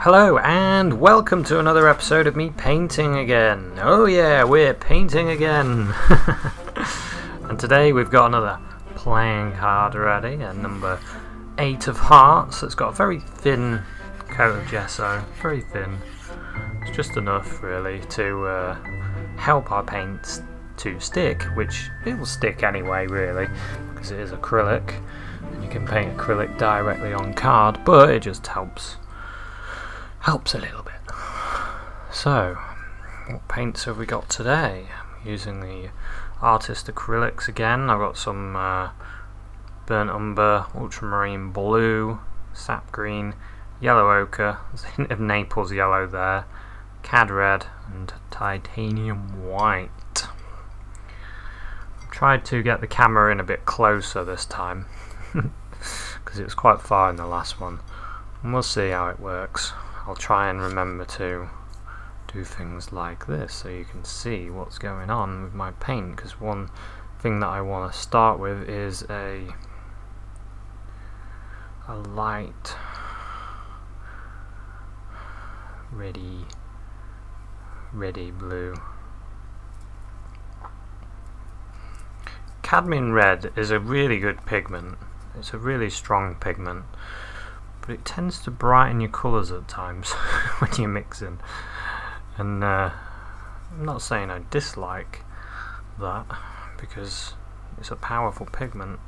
Hello and welcome to another episode of me painting again. Oh yeah, we're painting again. And today we've got another playing card ready, and number 8 of hearts. It's got a very thin coat of gesso, very thin. It's just enough really to help our paints to stick, which it will stick anyway really, because it is acrylic and you can paint acrylic directly on card, but it just helps a little bit. So, what paints have we got today? I'm using the artist acrylics again. I've got some burnt umber, ultramarine blue, sap green, yellow ochre, there's a hint of Naples yellow there, cad red and titanium white. I've tried to get the camera in a bit closer this time because it was quite far in the last one, and we'll see how it works. I'll try and remember to do things like this so you can see what's going on with my paint, because one thing that I want to start with is a light ready blue. Cadmium red is a really good pigment. It's a really strong pigment, but it tends to brighten your colours at times when you're mixing, and I'm not saying I dislike that because it's a powerful pigment,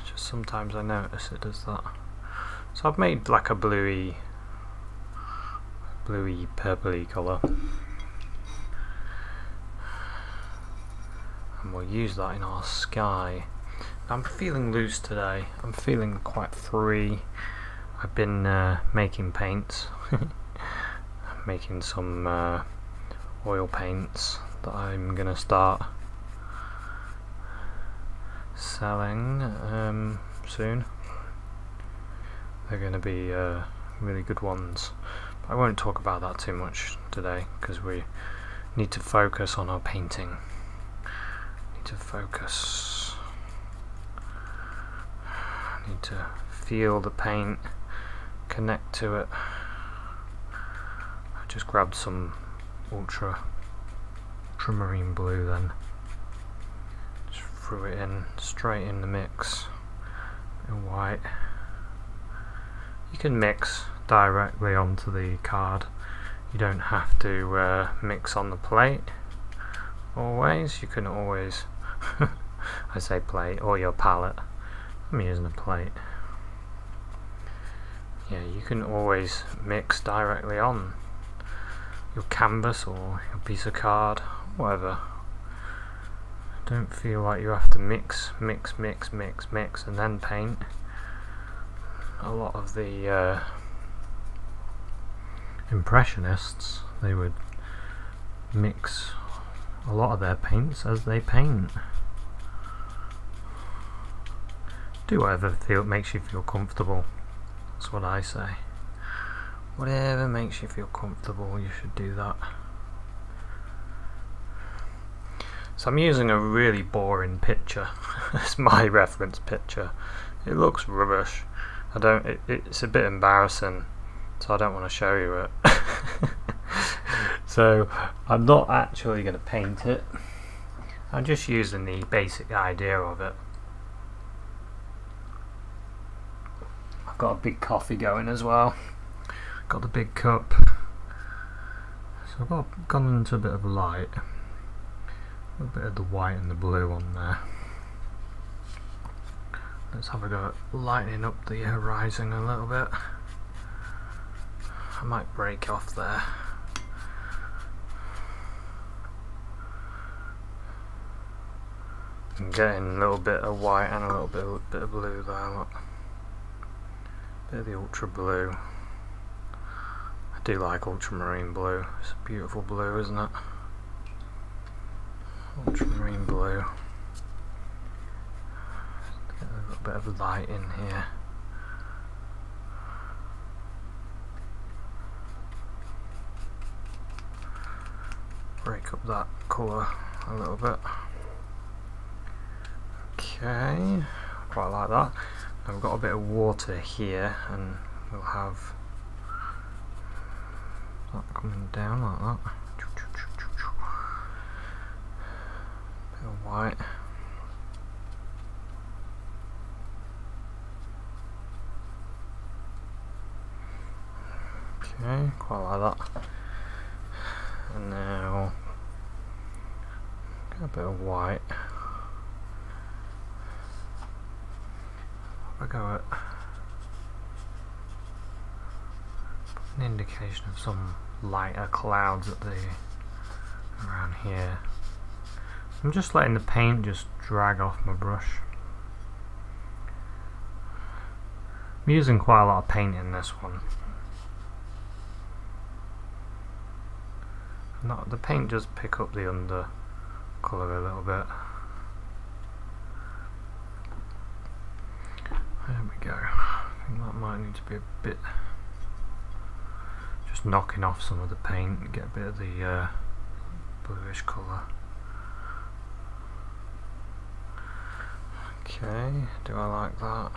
just sometimes I notice it does that. So I've made like a bluey purpley colour, and we'll use that in our sky. I'm feeling loose today. I'm feeling quite free. I've been making paints, making some oil paints that I'm gonna start selling soon. They're gonna be really good ones. But I won't talk about that too much today because we need to focus on our painting. Need to focus. Need to feel the paint, connect to it. I just grabbed some ultramarine blue then. Just threw it in straight in the mix in white. You can mix directly onto the card. You don't have to mix on the plate always. You can always I say plate or your palette. I'm using a plate. Yeah, you can always mix directly on your canvas or your piece of card, whatever. Don't feel like you have to mix and then paint. A lot of the Impressionists, they would mix a lot of their paints as they paint. Do whatever makes you feel comfortable. That's what I say. Whatever makes you feel comfortable, you should do that. So I'm using a really boring picture. It's my reference picture. It looks rubbish. It's a bit embarrassing, so I don't want to show you it. So I'm not actually going to paint it. I'm just using the basic idea of it. Got a big coffee going as well. Got the big cup. So I've gone into a bit of light. A bit of the white and the blue on there. Let's have a go at lightening up the horizon a little bit. I might break off there. I'm getting a little bit of white and a little bit of blue there. Look. Bit of the ultra blue. I do like ultramarine blue. It's a beautiful blue, isn't it? Ultramarine blue. Get a little bit of light in here. Break up that colour a little bit. Okay, quite like that. I've got a bit of water here and we'll have that coming down like that. Bit of white. Okay, quite like that. And now get a bit of white. I'll go at an indication of some lighter clouds at the around here. I'm just letting the paint just drag off my brush. I'm using quite a lot of paint in this one. The paint does pick up the under colour a little bit. There we go. I think that might need to be a bit, just knocking off some of the paint and get a bit of the bluish colour. Okay, do I like that?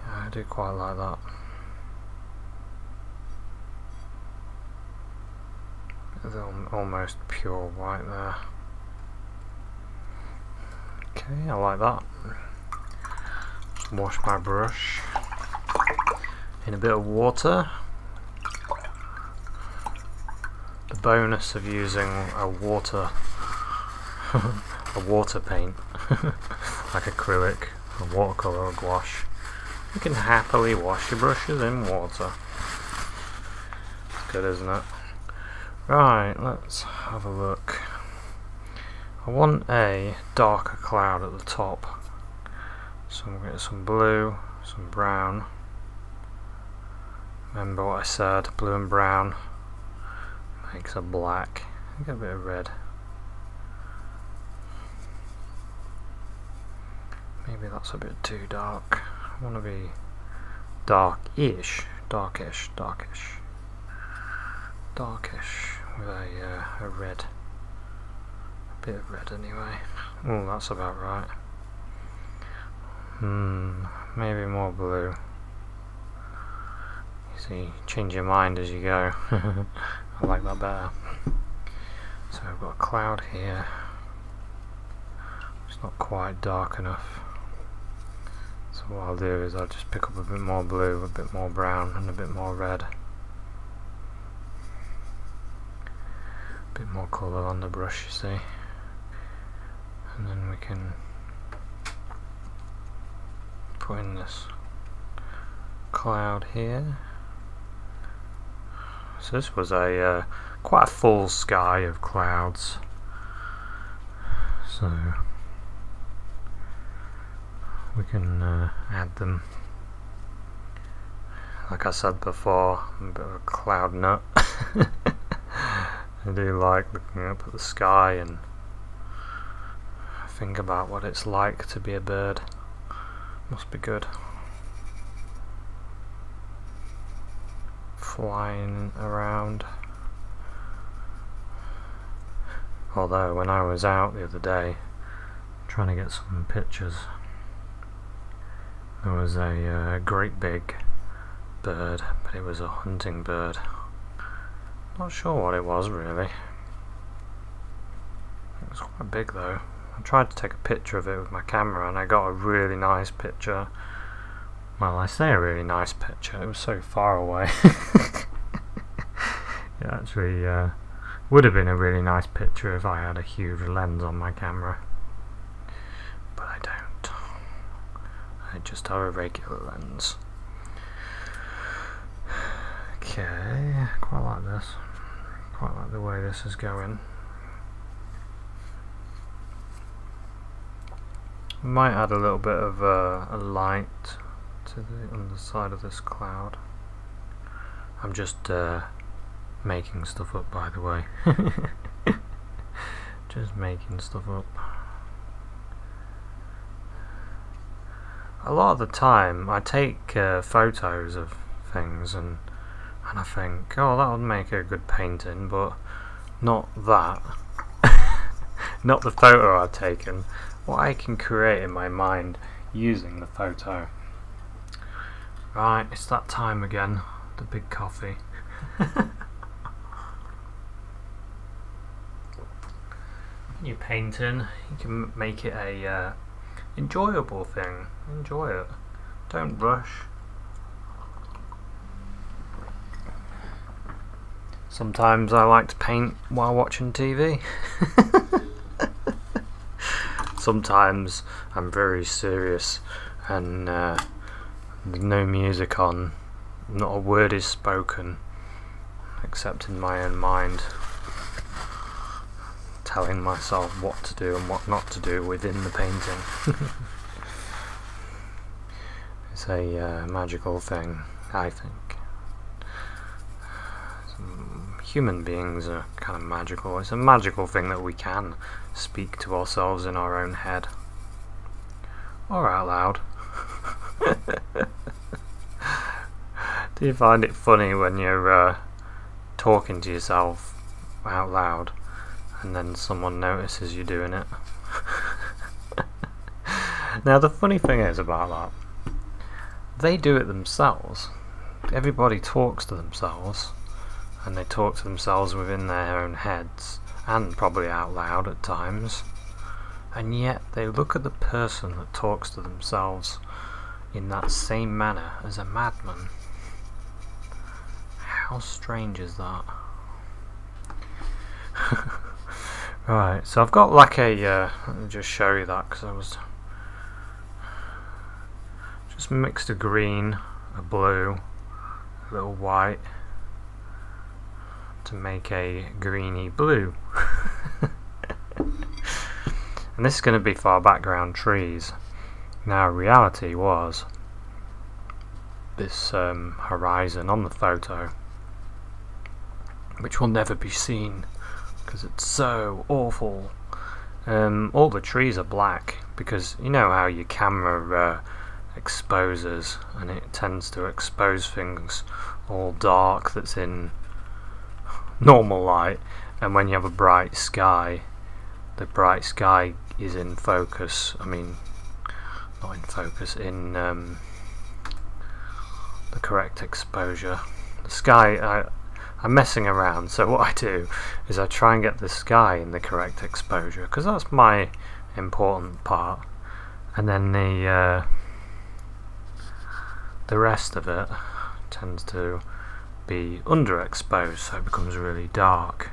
Yeah, I do quite like that. Almost pure white there. Okay, I like that. Just wash my brush in a bit of water. The bonus of using a water paint like acrylic, or watercolour or gouache, you can happily wash your brushes in water. It's good, isn't it? Right, let's have a look. I want a darker cloud at the top, so I'm going to get some blue, some brown. Remember what I said, blue and brown makes a black. Get a bit of red. Maybe that's a bit too dark. I want to be darkish with a red, a bit of red anyway. Oh, that's about right. Maybe more blue. You see, change your mind as you go. I like that better. So I've got a cloud here. It's not quite dark enough. So what I'll do is I'll just pick up a bit more blue, a bit more brown and a bit more red. A bit more colour on the brush, you see. And then we can put in this cloud here. So this was a quite a full sky of clouds. So we can add them. Like I said before, I'm a bit of a cloud nut. I do like looking up at the sky and think about what it's like to be a bird. Must be good. Flying around. Although when I was out the other day trying to get some pictures, there was a great big bird, but it was a hunting bird. Not sure what it was really. It was quite big though. I tried to take a picture of it with my camera and I got a really nice picture. Well, I say a really nice picture, it was so far away. It actually would have been a really nice picture if I had a huge lens on my camera. But I don't. I just have a regular lens. Okay, quite like this. Quite like the way this is going. Might add a little bit of a light to the underside of this cloud. I'm just making stuff up, by the way. Just making stuff up. A lot of the time I take photos of things and I think, oh, that would make a good painting, but not that. Not the photo I've taken. What I can create in my mind using the photo. Right, it's that time again. The big coffee. When you're painting, you can make it a enjoyable thing. Enjoy it. Don't rush. Sometimes I like to paint while watching TV. Sometimes I'm very serious and there's no music on, not a word is spoken except in my own mind, telling myself what to do and what not to do within the painting. It's a magical thing, I think. Human beings are kind of magical. It's a magical thing that we can speak to ourselves in our own head or out loud. Do you find it funny when you're talking to yourself out loud and then someone notices you doing it? Now the funny thing is about that, they do it themselves. Everybody talks to themselves, and they talk to themselves within their own heads and probably out loud at times, and yet they look at the person that talks to themselves in that same manner as a madman. How strange is that? Right, so I've got like a let me just show you that, because I was just mixed a green, a blue, a little white to make a greeny blue. And this is going to be for our background trees. Now reality was this horizon on the photo, which will never be seen because it's so awful. All the trees are black because you know how your camera exposes, and it tends to expose things all dark that's in normal light, and when you have a bright sky, the bright sky is in focus. I mean, not in focus, in the correct exposure. The sky, I'm messing around, so what I do is I try and get the sky in the correct exposure, because that's my important part, and then the rest of it tends to be underexposed, so it becomes really dark,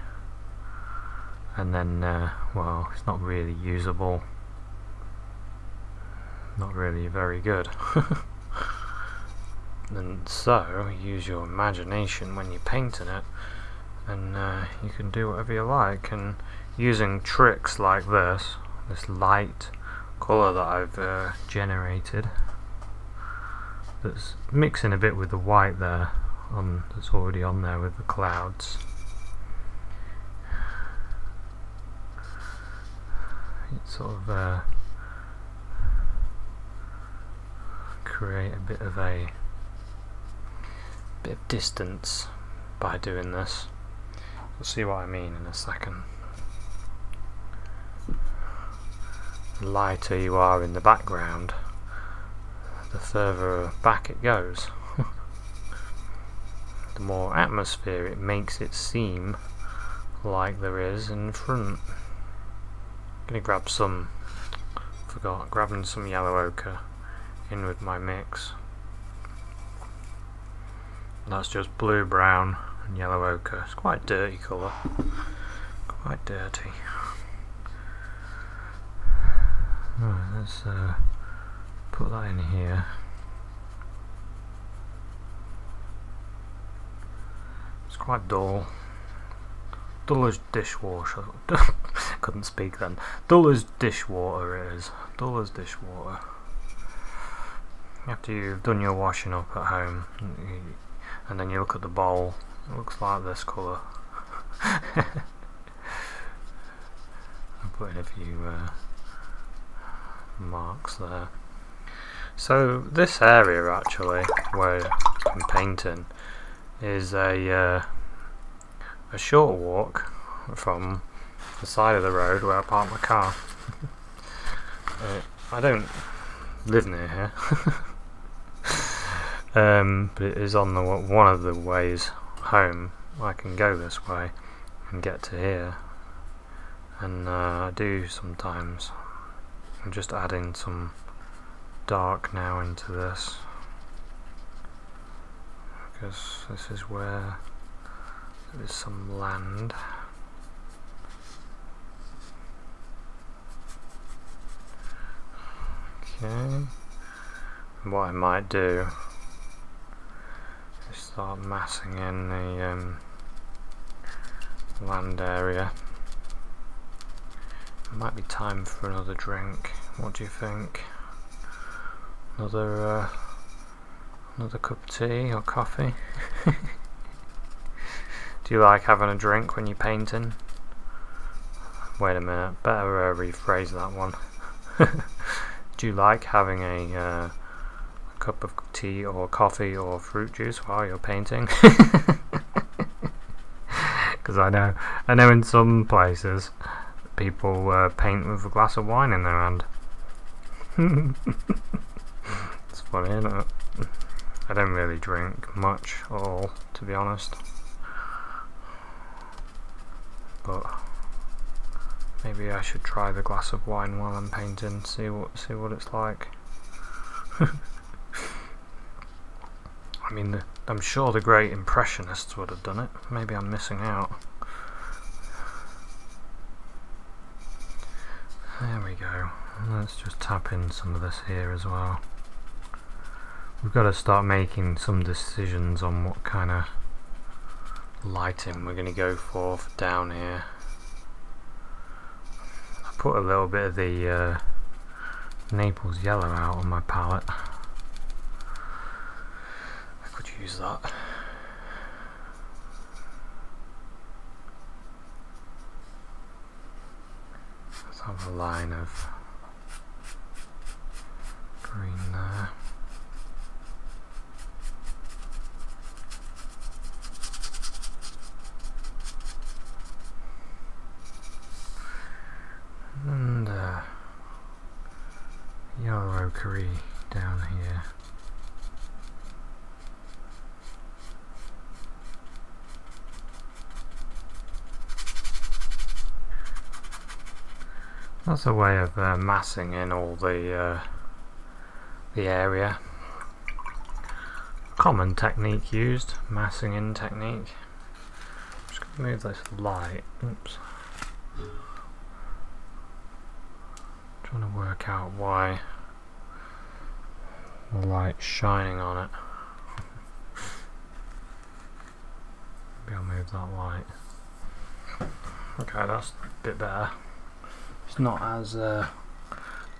and then well, it's not really usable, not really very good. And so use your imagination when you're painting it, and you can do whatever you like. And using tricks like this light colour that I've generated, that's mixing a bit with the white there that's already on there with the clouds. It sort of create a bit of distance by doing this. You'll see what I mean in a second. The lighter you are in the background, the further back it goes. The more atmosphere it makes it seem like there is in front. I'm gonna grab some, grabbing some yellow ochre in with my mix. That's just blue, brown and yellow ochre. It's quite a dirty colour. Quite dirty. Right, let's put that in here. It's quite dull. Dull as dishwater. Couldn't speak then. Dull as dishwater it is. Dull as dishwater. After you've done your washing up at home, and then you look at the bowl, it looks like this colour. I'm putting a few marks there. So this area actually, where I'm painting, is a short walk from the side of the road where I park my car. I don't live near here. but it is on the one of the ways home. I can go this way and get to here, and I do sometimes. I'm just adding some dark now into this, because this is where there's some land. Okay, and what I might do is start massing in the land area. It might be time for another drink. What do you think? Another cup of tea or coffee? Do you like having a drink when you're painting? Wait a minute, better rephrase that one. Do you like having a cup of tea or coffee or fruit juice while you're painting? Because I know in some places people paint with a glass of wine in their hand. It's funny, isn't it? I don't really drink much at all, to be honest. But maybe I should try the glass of wine while I'm painting, see what it's like. I mean, I'm sure the great impressionists would have done it. Maybe I'm missing out. There we go. Let's just tap in some of this here as well. We've got to start making some decisions on what kind of lighting we're going to go for down here. I put a little bit of the Naples yellow out on my palette. I could use that. Let's have a line of green there. And yellow ochre down here. That's a way of massing in all the area. Common technique used, massing in technique. I'm just going to move this light. Oops. Trying to work out why the light's shining on it. Maybe I'll move that light. Okay, that's a bit better. It's not as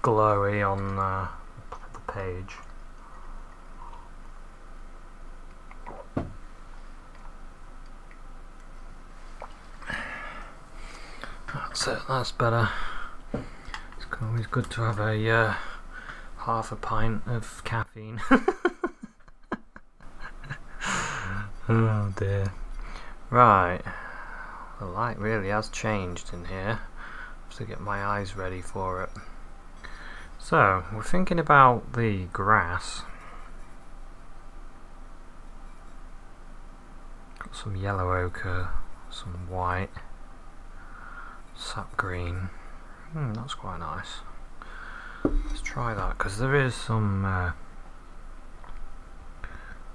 glowy on the page. That's it, that's better. It's always good to have a half a pint of caffeine. Oh dear. Right, the light really has changed in here. To get my eyes ready for it. So we're thinking about the grass. Got some yellow ochre, some white, sap green. That's quite nice. Let's try that, because there is some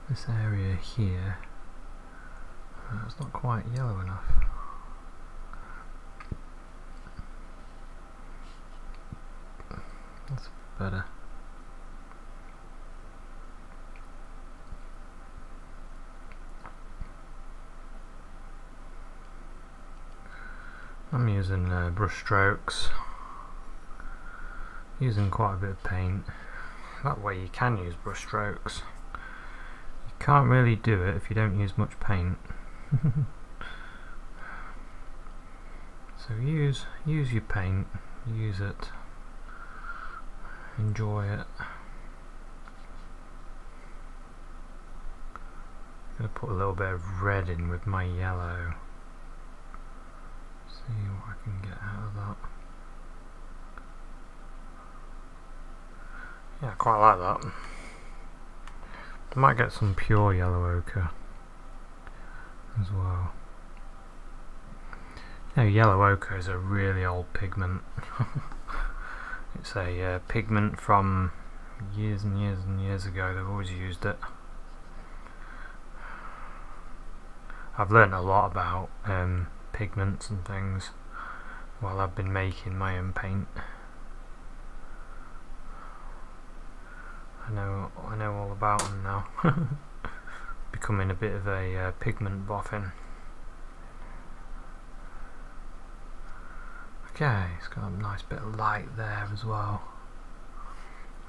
this area here. It's not quite yellow enough. That's better. I'm using brush strokes, using quite a bit of paint. That way you can use brush strokes. You can't really do it if you don't use much paint. So use your paint, use it. Enjoy it. I'm going to put a little bit of red in with my yellow. See what I can get out of that. Yeah, I quite like that. I might get some pure yellow ochre as well. You know, yellow ochre is a really old pigment. It's a pigment from years and years and years ago. They've always used it. I've learned a lot about pigments and things while I've been making my own paint. I know all about them now. Becoming a bit of a pigment boffin. Okay, it's got a nice bit of light there as well.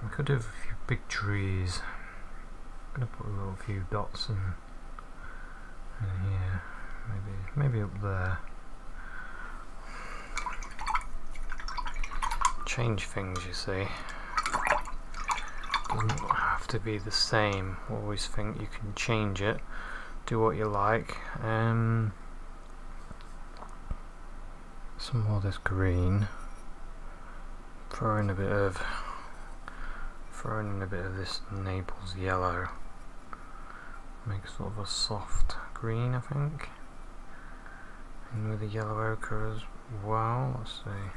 We could have a few big trees. I'm gonna put a little few dots in here, maybe up there. Change things, you see. Doesn't have to be the same. Always think you can change it. Do what you like. Some more of this green. Throw in a bit of this Naples yellow. Make sort of a soft green, I think. And with the yellow ochre as well. Let's see.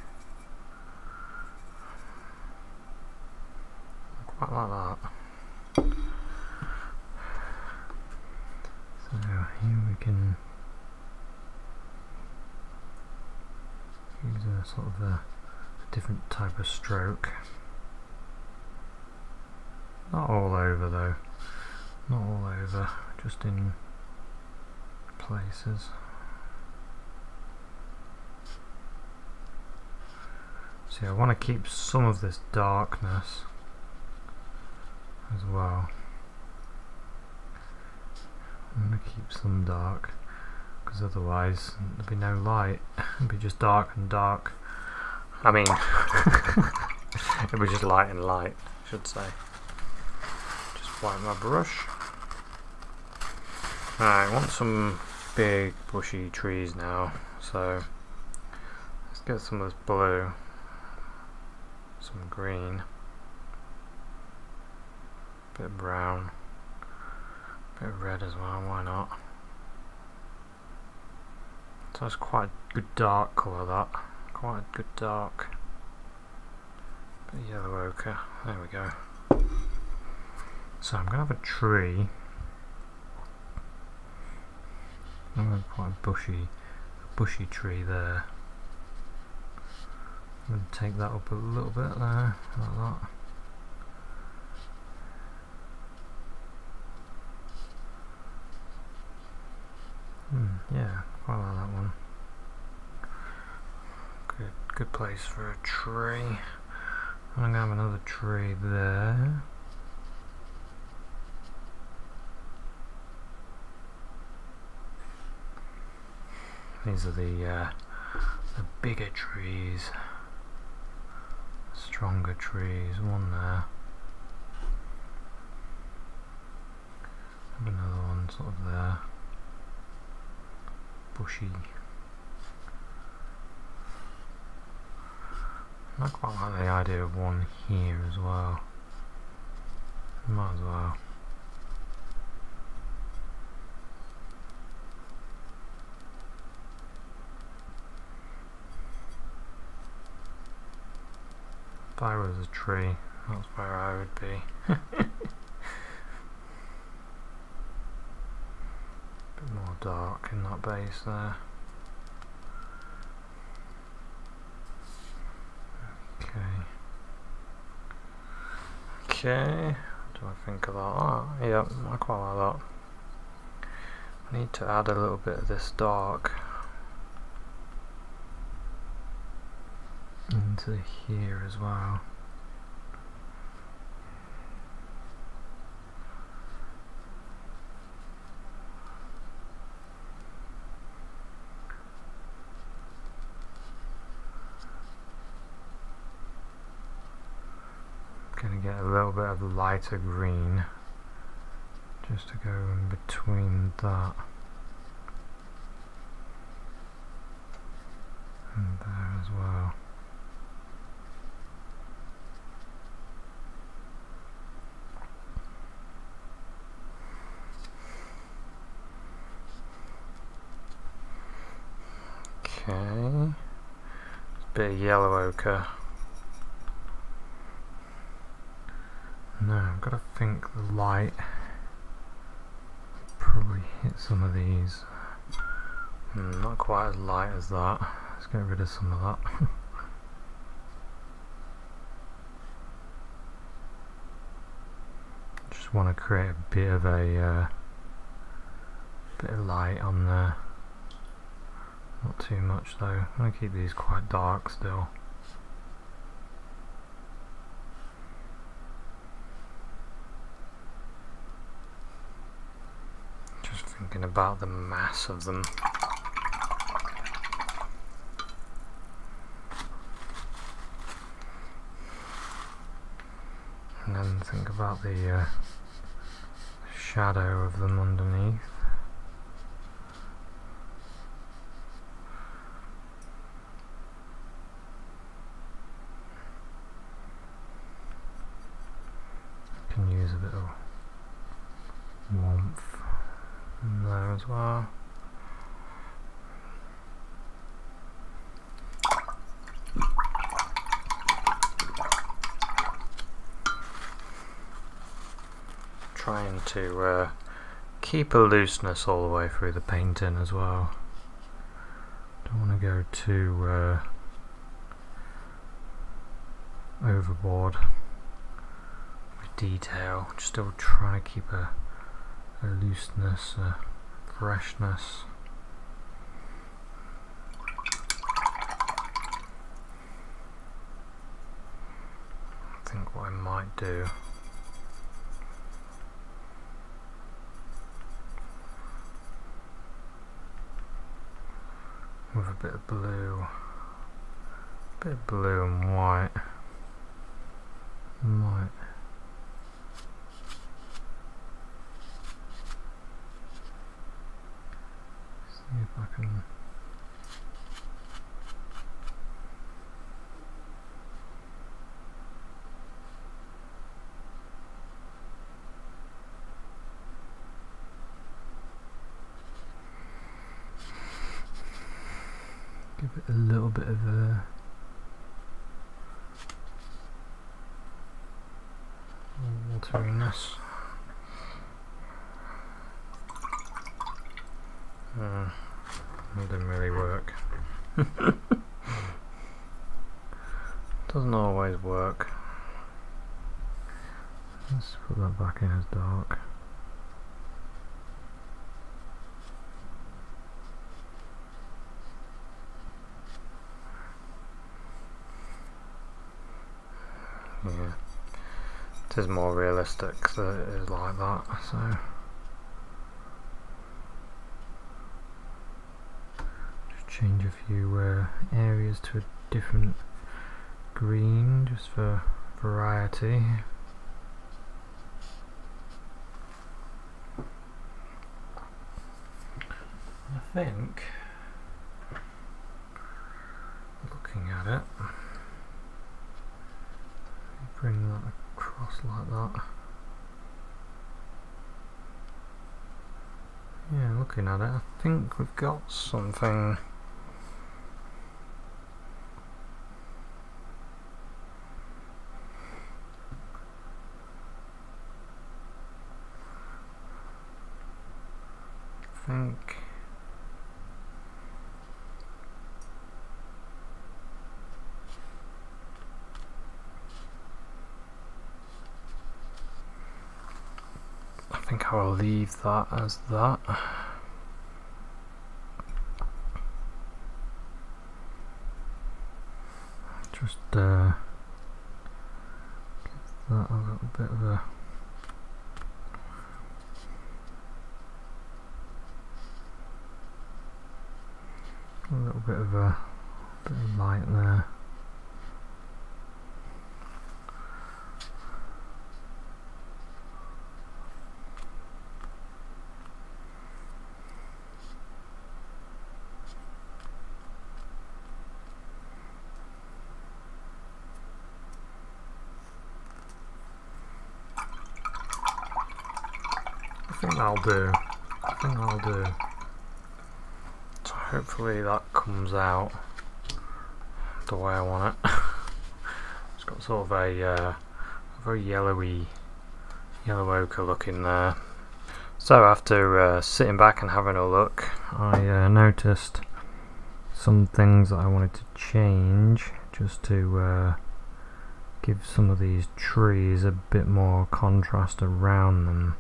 Quite like that. So here we can use a sort of a different type of stroke. Not all over though. Not all over, just in places. See, I want to keep some of this darkness as well. I'm going to keep some dark, because otherwise there'll be no light. It'll be just dark and dark. I mean, it'll be just light and light, I should say. Just wipe my brush. Alright, I want some big bushy trees now, so let's get some of this blue, some green, bit of brown, bit of red as well, why not? So that's quite a good dark colour, that. Quite a good dark. Bit of yellow ochre, there we go. So I'm going to have a tree. I'm going to quite a bushy tree there. I'm going to take that up a little bit there, like that. Yeah, quite like that one. Good place for a tree. I'm going to have another tree there. These are the bigger trees, stronger trees. One there. Have another one sort of there. Bushy. I quite like the idea of one here as well. Might as well. If I was a tree, that's where I would be. Bit more dark in that base there. Okay, what do I think of that? Oh, yeah, I quite like that. I need to add a little bit of this dark into here as well. Gonna get a little bit of lighter green just to go in between that and there as well. Okay. Bit of yellow ochre. No, I've got to think the light probably hit some of these. Not quite as light as that. Let's get rid of some of that. Just want to create a bit of light on there. Not too much though. I'm going to keep these quite dark still. Thinking about the mass of them. And then think about the shadow of them underneath. Can use a bit of warmth in there as well. Trying to keep a looseness all the way through the painting as well. Don't want to go too overboard with detail. Just still trying to keep a looseness, a freshness. I think what I might do with a bit of blue and white, might see if I can give it a little bit of a wateriness. It didn't really work. Doesn't always work. Let's put that back in as dark. Yeah, it is more realistic that it is like that, so just change a few areas to a different green just for variety. I think, looking at it, bring that across like that. Yeah, looking at it, I think we've got something. I think I'll leave that as that. Just give that a little bit of a bit of light there. I think that'll do. hopefully that comes out the way I want it. It's got sort of a very yellow ochre look in there. So after sitting back and having a look, I noticed some things that I wanted to change just to give some of these trees a bit more contrast around them,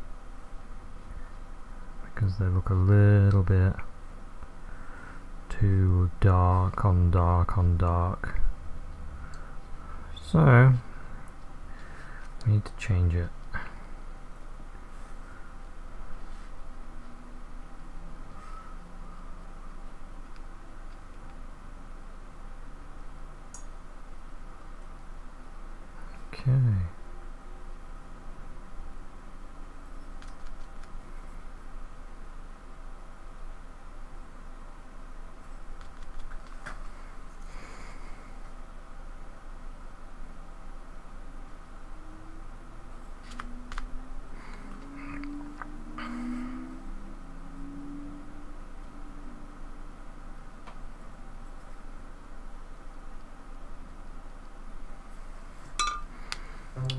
because they look a little bit too dark on dark on dark. So we need to change it. Okay.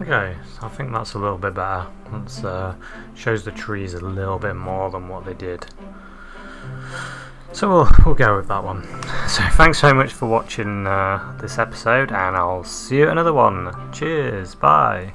Okay, so I think that's a little bit better. That shows the trees a little bit more than what they did. So we'll go with that one. So thanks so much for watching this episode, and I'll see you at another one. Cheers, bye.